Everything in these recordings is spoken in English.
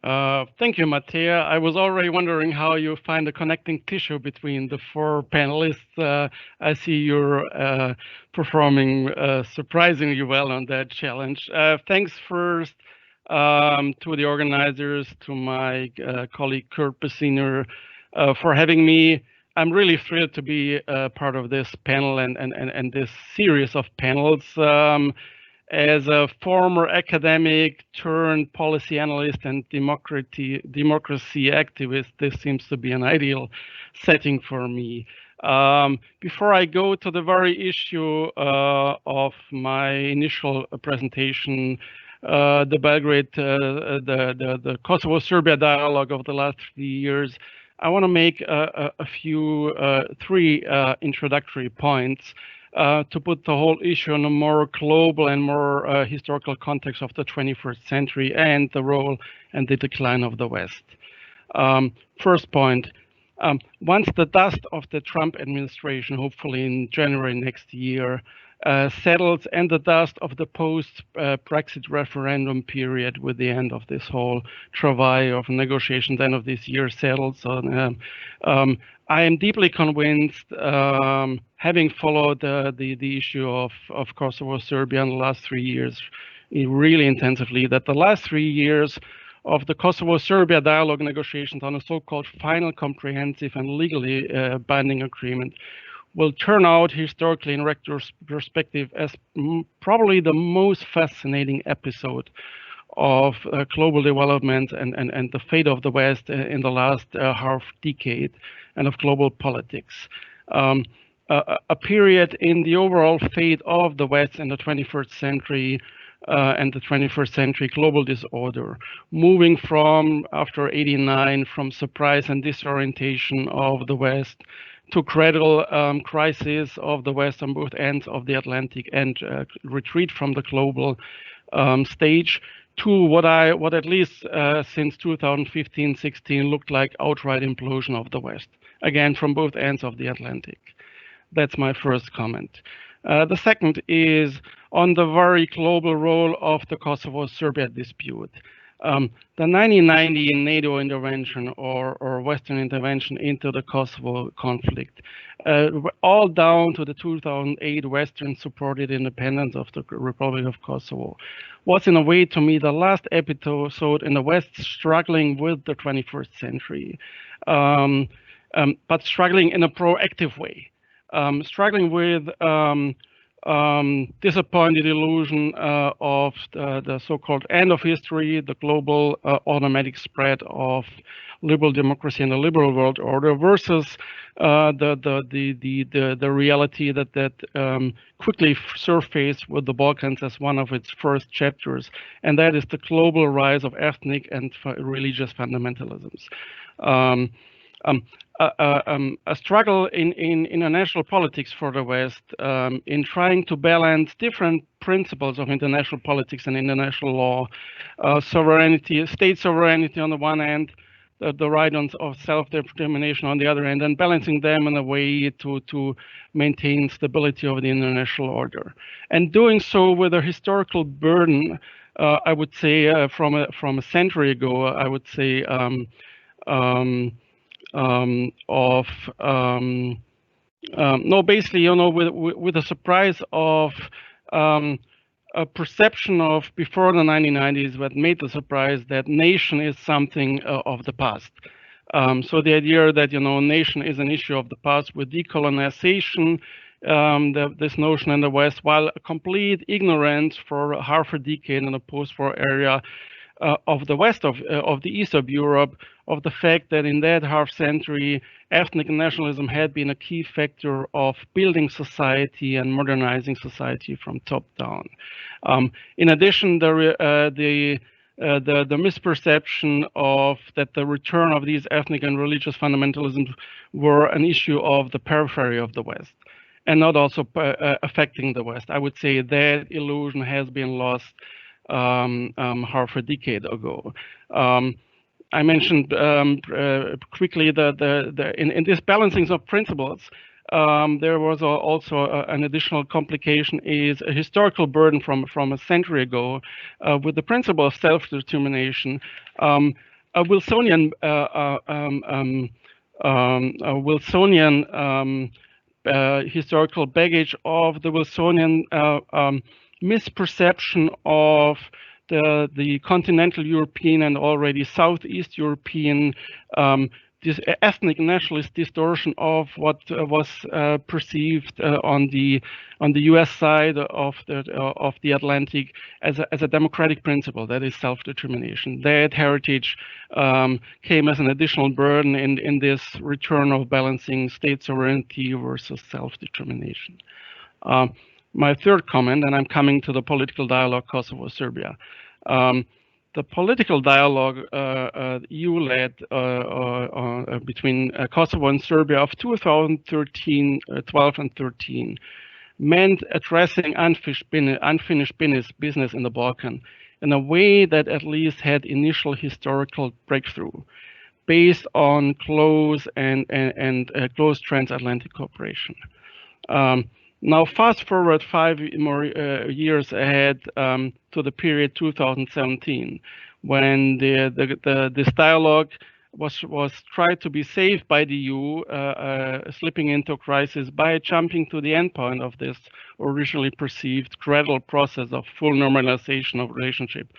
Thank you, Mattea. I was already wondering how you find a connecting tissue between the four panelists. I see you're performing surprisingly well on that challenge. Thanks first to the organizers, to my colleague Kurt Bessiner for having me. I'm really thrilled to be part of this panel and this series of panels. As a former academic turned policy analyst and democracy activist, this seems to be an ideal setting for me. Before I go to the very issue of my initial presentation, the the Kosovo-Serbia dialogue of the last 3 years, I want to make three introductory points to put the whole issue in a more global and more historical context of the 21st century and the role and the decline of the West. First point, once the dust of the Trump administration, hopefully in January next year, settles, and the dust of the post-Brexit referendum period with the end of this whole travail of negotiations end of this year settles, I am deeply convinced, having followed the issue of Kosovo-Serbia in the last 3 years really intensively, that the last 3 years of the Kosovo-Serbia dialogue negotiations on a so-called final comprehensive and legally binding agreement will turn out historically in retrospective as probably the most fascinating episode of global development and the fate of the West in the last half decade and of global politics. A period in the overall fate of the West in the 21st century and the 21st century global disorder, moving from, after '89, from surprise and disorientation of the West to gradual crisis of the West on both ends of the Atlantic and retreat from the global stage to what at least since 2015-16 looked like outright implosion of the West, again from both ends of the Atlantic. That's my first comment. The second is on the very global role of the Kosovo-Serbia dispute. The 1990 NATO intervention or Western intervention into the Kosovo conflict, all down to the 2008 Western-supported independence of the Republic of Kosovo, was in a way to me the last episode in the West struggling with the 21st century, but struggling in a proactive way, struggling with disappointed illusion of the so-called end of history, the global automatic spread of liberal democracy in the liberal world order, versus the reality that quickly surfaced with the Balkans as one of its first chapters, and that is the global rise of ethnic and religious fundamentalisms. A struggle in international politics for the West in trying to balance different principles of international politics and international law, sovereignty, state sovereignty on the one hand, the right of self-determination on the other hand, and balancing them in a way to maintain stability of the international order. And doing so with a historical burden, I would say, from a century ago, I would say, basically, with a surprise of a perception of before the 1990s that made the surprise that nation is something of the past. So the idea that, nation is an issue of the past with decolonization, this notion in the West, while a complete ignorance for half a decade in the post-war area of the West of the East of Europe, of the fact that in that half century, ethnic nationalism had been a key factor of building society and modernizing society from top down. In addition, the misperception of that the return of these ethnic and religious fundamentalisms were an issue of the periphery of the West and not also affecting the West. I would say that illusion has been lost half a decade ago. I mentioned quickly in this balancing of principles, there was also an additional complication is a historical burden from a century ago with the principle of self-determination. historical baggage of the Wilsonian misperception of the continental European and already Southeast European this ethnic nationalist distortion of what was perceived on the U.S. side of the Atlantic as a democratic principle, that is self-determination. That heritage came as an additional burden in this return of balancing state sovereignty versus self-determination. My third comment, and I'm coming to the political dialogue Kosovo-Serbia. The political dialogue EU led between Kosovo and Serbia of 2013, 12 and 13 meant addressing unfinished business in the Balkans in a way that at least had initial historical breakthrough based on close and close transatlantic cooperation. Now, fast forward 5 more years ahead to the period 2017, when this dialogue was tried to be saved by the EU, slipping into crisis by jumping to the endpoint of this originally perceived gradual process of full normalization of relationship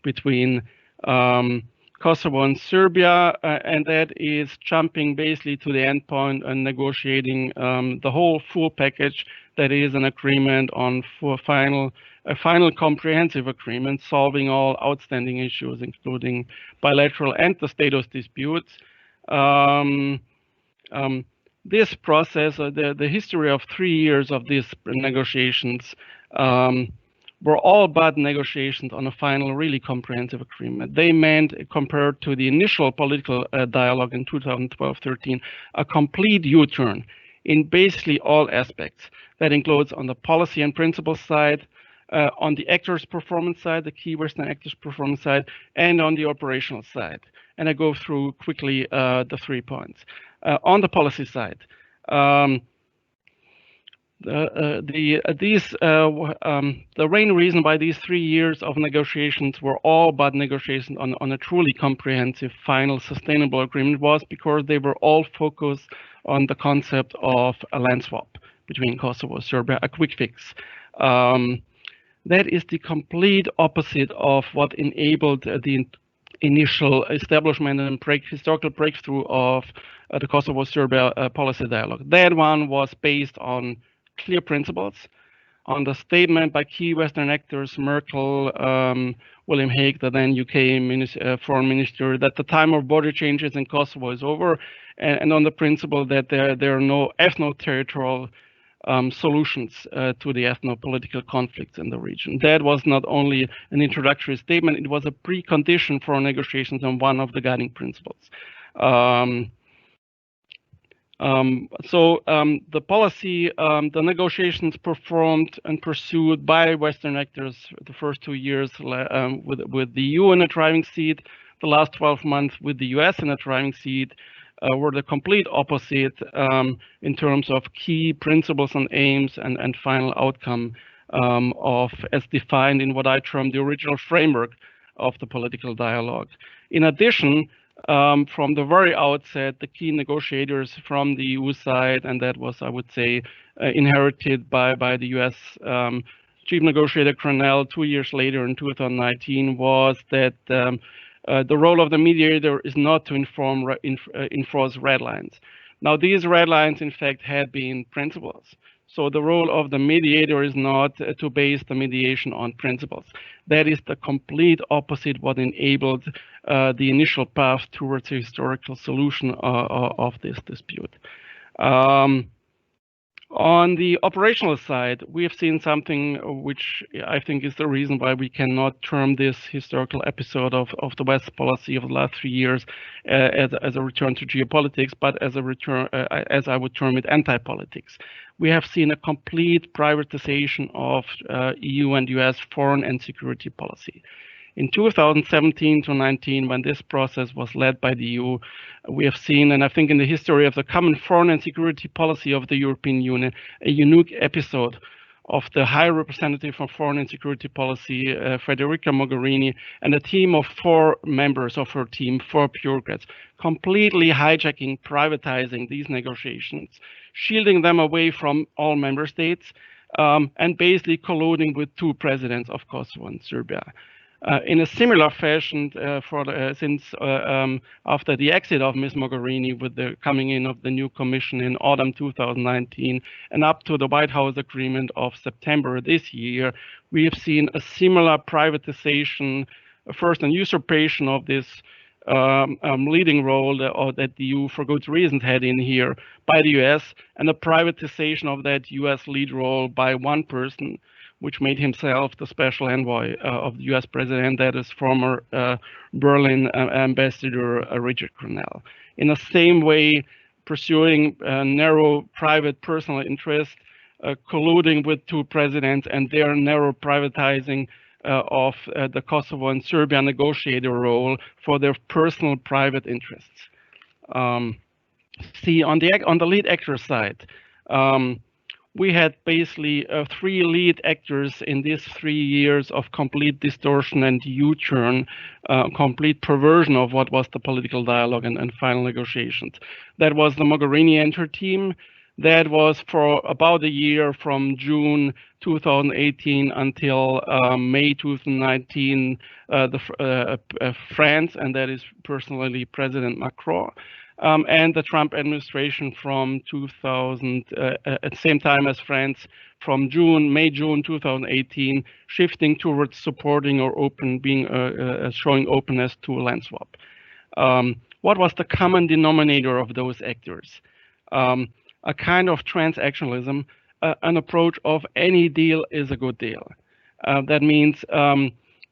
between Kosovo and Serbia, and that is jumping basically to the endpoint and negotiating the whole full package. That is an agreement on a final comprehensive agreement solving all outstanding issues, including bilateral and the status disputes. This process, the history of 3 years of these negotiations, were all but negotiations on a final, really comprehensive agreement. They meant, compared to the initial political dialogue in 2012-13, a complete U-turn in basically all aspects. That includes on the policy and principle side, on the actors' performance side, the key Western actors' performance side, and on the operational side. And I go through quickly the 3 points. On the policy side, the main reason why these 3 years of negotiations were all but negotiations on a truly comprehensive, final, sustainable agreement was because they were all focused on the concept of a land swap between Kosovo and Serbia, a quick fix. That is the complete opposite of what enabled the initial establishment and historical breakthrough of the Kosovo-Serbia policy dialogue. That one was based on clear principles, on the statement by key Western actors, Merkel, William Hague, the then UK foreign minister, that the time of border changes in Kosovo is over, and on the principle that there are no ethno-territorial solutions to the ethno-political conflicts in the region. That was not only an introductory statement, it was a precondition for negotiations and one of the guiding principles. The policy, the negotiations performed and pursued by Western actors the first 2 years with the EU in a driving seat, the last 12 months with the US in a driving seat, were the complete opposite in terms of key principles and aims and final outcome as defined in what I term the original framework of the political dialogue. In addition, from the very outset, the key negotiators from the EU side, and that was, I would say, inherited by the US chief negotiator Grenell 2 years later in 2019, was that the role of the mediator is not to enforce red lines. Now, these red lines, in fact, had been principles. So the role of the mediator is not to base the mediation on principles. That is the complete opposite what enabled the initial path towards a historical solution of this dispute. On the operational side, we have seen something which I think is the reason why we cannot term this historical episode of the West policy of the last 3 years as a return to geopolitics, but as a return, as I would term it, anti-politics. We have seen a complete privatization of EU and US foreign and security policy. In 2017 to 19, when this process was led by the EU, we have seen, and I think in the history of the common foreign and security policy of the European Union, a unique episode of the High Representative for Foreign and Security Policy, Federica Mogherini, and a team of 4 members of her team, 4 bureaucrats, completely hijacking, privatizing these negotiations, shielding them away from all member states, and basically colluding with 2 presidents of Kosovo and Serbia. In a similar fashion, after the exit of Ms. Mogherini with the coming in of the new commission in autumn 2019 and up to the White House agreement of September this year, we have seen a similar privatization, first an usurpation of this leading role that the EU, for good reasons, had in here by the US, and a privatization of that US lead role by one person, which made himself the special envoy of the US president, that is former Berlin ambassador Richard Grenell. In the same way, pursuing narrow private personal interest, colluding with 2 presidents and their narrow privatizing of the Kosovo and Serbia negotiator role for their personal private interests. See, on the lead actor side, we had basically 3 lead actors in these 3 years of complete distortion and U-turn, complete perversion of what was the political dialogue and final negotiations. That was the Mogherini and her team. That was for about a year, from June 2018 until May 2019, France, and that is personally President Macron. And the Trump administration from 2000, at the same time as France, from May-June 2018, shifting towards supporting or showing openness to land swap. What was the common denominator of those actors? A kind of transactionalism, an approach of any deal is a good deal. That means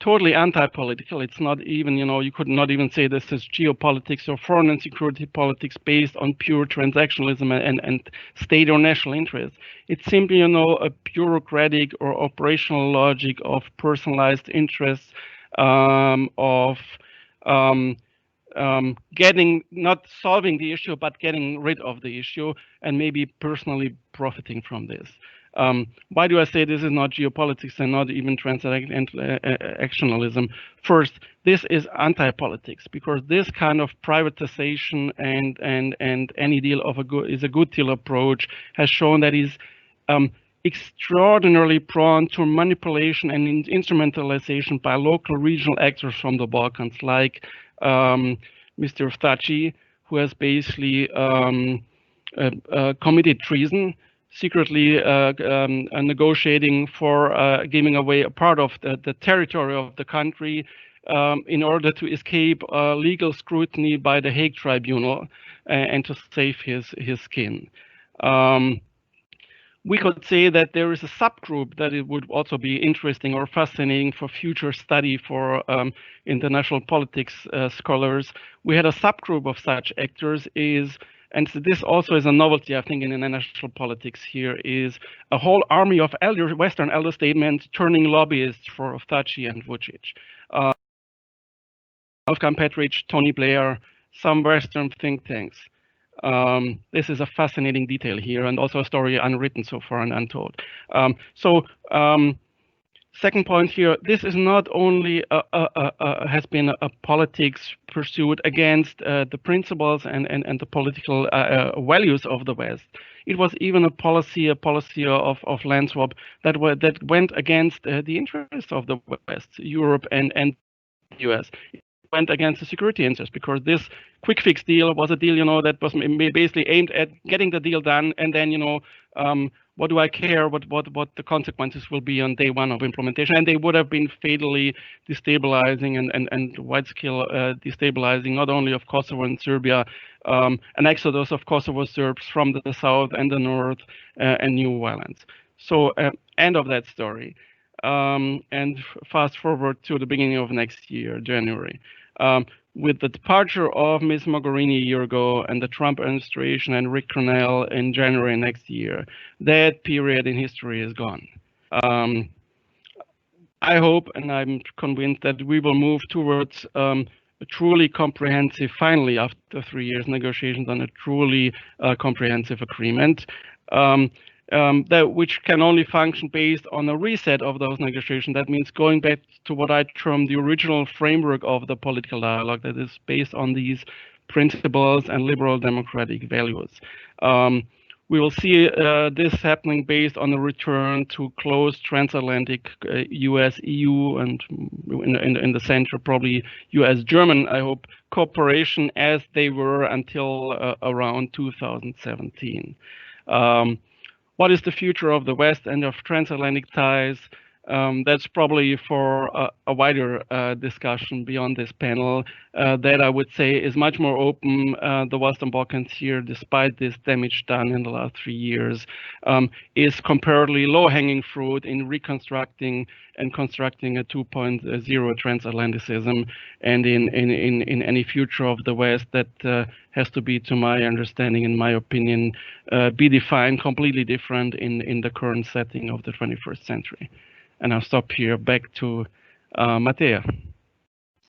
totally anti-political. It's not even, you could not even say this is geopolitics or foreign and security politics based on pure transactionalism and state or national interest. It's simply, a bureaucratic or operational logic of personalized interests, not solving the issue, but getting rid of the issue and maybe personally profiting from this. Why do I say this is not geopolitics and not even transactionalism? First, this is anti-politics, because this kind of privatization and any deal is a good deal approach has shown that is extraordinarily prone to manipulation and instrumentalization by local regional actors from the Balkans, like Mr. Vtachi, who has basically committed treason, secretly negotiating for giving away a part of the territory of the country in order to escape legal scrutiny by the Hague Tribunal and to save his skin. We could say that there is a subgroup that it would also be interesting or fascinating for future study for international politics scholars. We had a subgroup of such actors and this also is a novelty, I think, in international politics here, is a whole army of Western elder statesmen turning lobbyists for Vtachi and Vučić. Wolfgang Petritsch, Tony Blair, some Western think tanks. This is a fascinating detail here, and also a story unwritten so far and untold. Second point here, this is not only has been a politics pursued against the principles and the political values of the West. It was even a policy of land swap that went against the interests of the West, Europe and the US. It went against the security interests, because this quick fix deal was a deal, that was basically aimed at getting the deal done, and then, what do I care what the consequences will be on day one of implementation? And they would have been fatally destabilizing and wide-scale destabilizing, not only of Kosovo and Serbia, an exodus of Kosovo Serbs from the south and the north, and new violence. So end of that story. And fast forward to the beginning of next year, January. With the departure of Ms. Mogherini a year ago and the Trump administration and Rick Grenell in January next year, that period in history is gone. I hope, and I'm convinced, that we will move towards a truly comprehensive, finally, after 3 years negotiations, on a truly comprehensive agreement. which can only function based on a reset of those negotiations. That means going back to what I term the original framework of the political dialogue, that is based on these principles and liberal democratic values. We will see this happening based on a return to close transatlantic US, EU, and in the center, probably US, German, I hope, cooperation as they were until around 2017. What is the future of the West and of transatlantic ties? That's probably for a wider discussion beyond this panel that I would say is much more open. The Western Balkans here, despite this damage done in the last 3 years, is comparatively low-hanging fruit in reconstructing and constructing a 2.0 transatlanticism, and in any future of the West that has to be, to my understanding, in my opinion, be defined completely different in the current setting of the 21st century. And I'll stop here. Back to Matea.